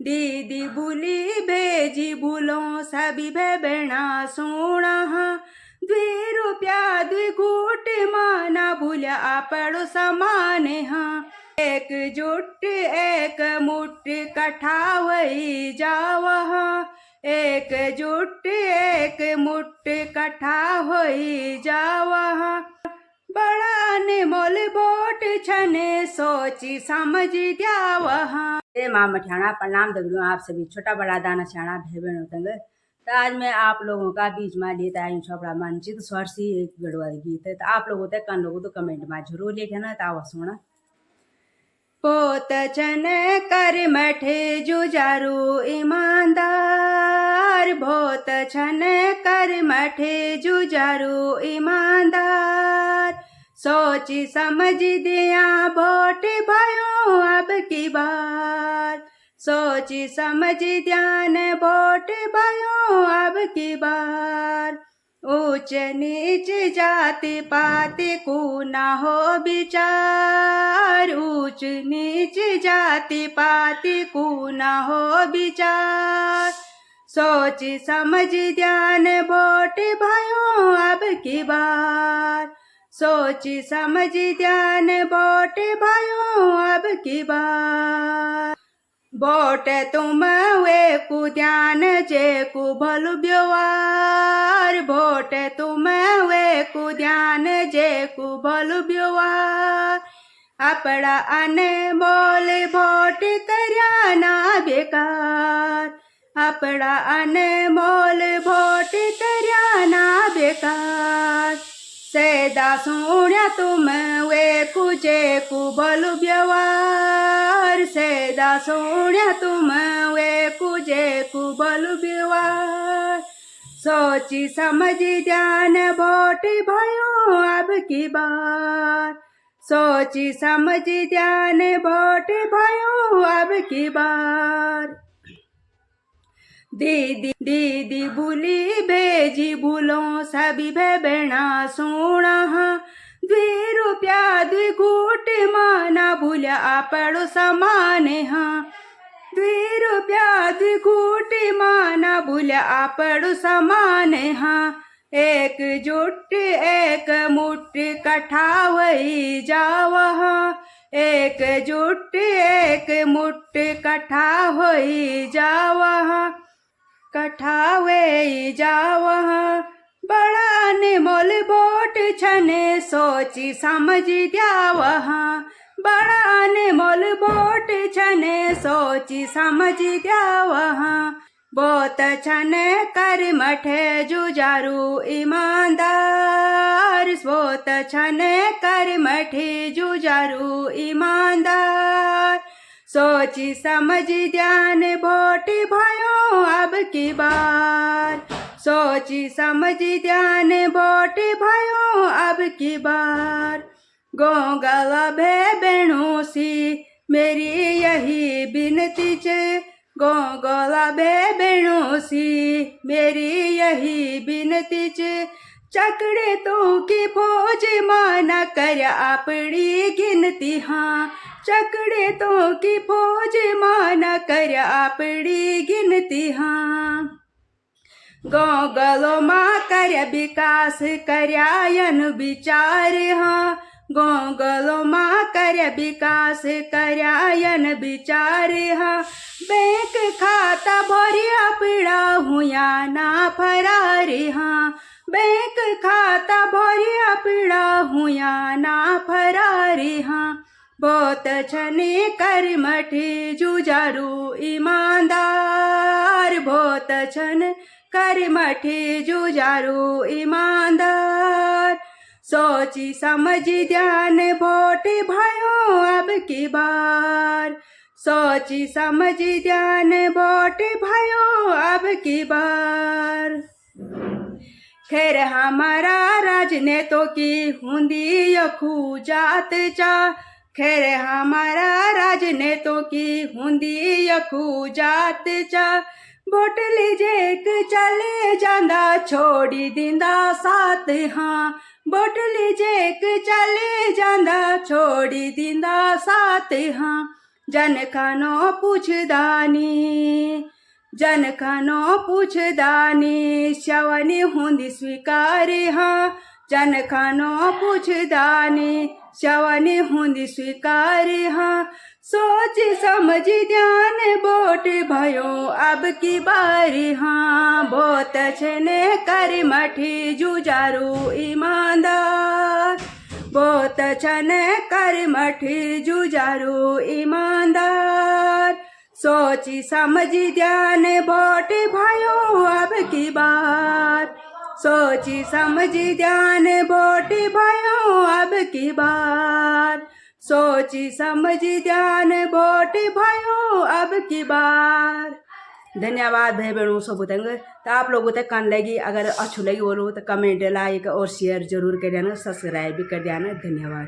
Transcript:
दीदी बुली भेजी भूलों सभी भेबेणा सोना। 2 रुपया 2 घूट माना भूल्या आपड़ो समाने। हाँ एकजुट एक मुठ कठावई जावा। एकजुट एक मुठ कठा होई जावा। बड़ा ने मोल बोट छने सोची समझ द्यावा। माँ मठियाना प्रणाम दगड़ियों, आप सभी छोटा बड़ा दाना छाना भाई बहनों तंग। तो आज मैं आप लोगों का बीच में लेता आई छोपड़ा मनचित स्वर सी एक गढ़वाली गीत है। तो आप लोगों तक कन लोगों तो कमेंट में जरूर लिखना। तो आवा सुना। पोत छन कर मठे जुजारू ईमानदार। भोत छन कर मठे जुजारू ईमानदार। सोची समझ दिया वोट भयो अब की बार। सोची समझ ध्यान वोट भयो अब की बार। ऊंच नीच जाति पाति को ना हो विचार। ऊंच नीच जाति पाति को ना हो विचार। सोची समझ ध्यान वोट भयो अब की बार। सोची समझ ध्यान वोट भयो अब की बार। वोट तुम वे को ध्यान जे को भल व्यवहार। वोट तुम वे को ध्यान जे को भल व्यवहार। अपना अनमोल वोट करया ना बेकार। अपना अनमोल वोट करया ना बेकार। सैदा सोण्या तुम वे कुजे को भल व्यवहार। सैदा सोण्या तुम वे कुजे को भल व्यवहार। सोची समझ ध्यान वोट भयो अब की बार। सोची समझ ध्यान वोट भयो अब की बार। दीदी बुली भेजी भूलों सभी भेबेणा सोना। 2 रुपया 2 घूट माना भूल्या आपड़ो समाने। हाँ 2 रुपया 2 घूट माना भूल्या आपड़ो समाने। हाँ एकजुट एक मुठ कठावई जावा। एकजुट एक मुठ कठा होई जावा। कठावे जावा। बड़ा ने मोल बोट छने सोची समझ द्यावा। बड़ा ने मोल बोट छने सोची समझ द्यावा। बोत छने कर मठे जुजारू ईमानदार। बोत छने कर मठे जुजारू ईमानदार। सोची समझ ध्यान वोट भयो अब की बार। सोची समझ ध्यान वोट भयो अब की बार। गोंगला भेबेणों सी मेरी यही विनती छे। गोंगला भेबेणों सी मेरी यही विनती छे। चकड़े तो की फौज माना कर अपनी गिनती। हाँ चकड़े तो की फौज माना कर अपनी गिनती। हाँ गोंगलो माँ कर विकास करयायन विचार। हाँ गोंगलो माँ कर विकास करयायन विचार। हाँ बैंक खाता भरिया पीड़ा हुआ ना फरारी। हाँ बैंक खाता भरिया पीड़ा हुआ ना फरारी। हाँ बहुत छने कर मठे जुजारू ईमानदार। बहुत छन कर मठे जुजारू ईमानदार। सोची समझ ध्यान वोट भयो अब की बार। सोची समझ ध्यान वोट भयो अब की बार। खैर हमारा राजनेतों की हुंदी यखू जात चा। खैर हमारा राजनेतों की हुंदी यखू जात चा। वोट लीजे चले जांदा छोड़ी दिंदा साथ। हाँ वोट लीजे चले जांदा छोड़ी दिंदा साथ। हाँ जन खानो पूछदानी जन खानो पूछदानी श्यवनी हुंदी स्वीकारी हाँ जन खानो पूछदानी श्यवनी हुंदी स्वीकारी हाँ सोच समझ ध्यान बोट भयो अब की बारी हाँ बहुत छने कर मठी जुजारू ईमानदार बहुत छने कर मठी जुजारू ईमानदार सोची समझी ध्यान बोट भयो अब की बार सोची समझी ध्यान बोट भयो अब की बार सोची समझी ध्यान बोट भयो अब की बार। धन्यवाद भाई बहनों सब तंग। तो आप लोगों तक कान लगी अगर अच्छी लगी बोलो तो कमेंट लाइक और शेयर जरूर कर देना सब्सक्राइब भी कर देना। धन्यवाद।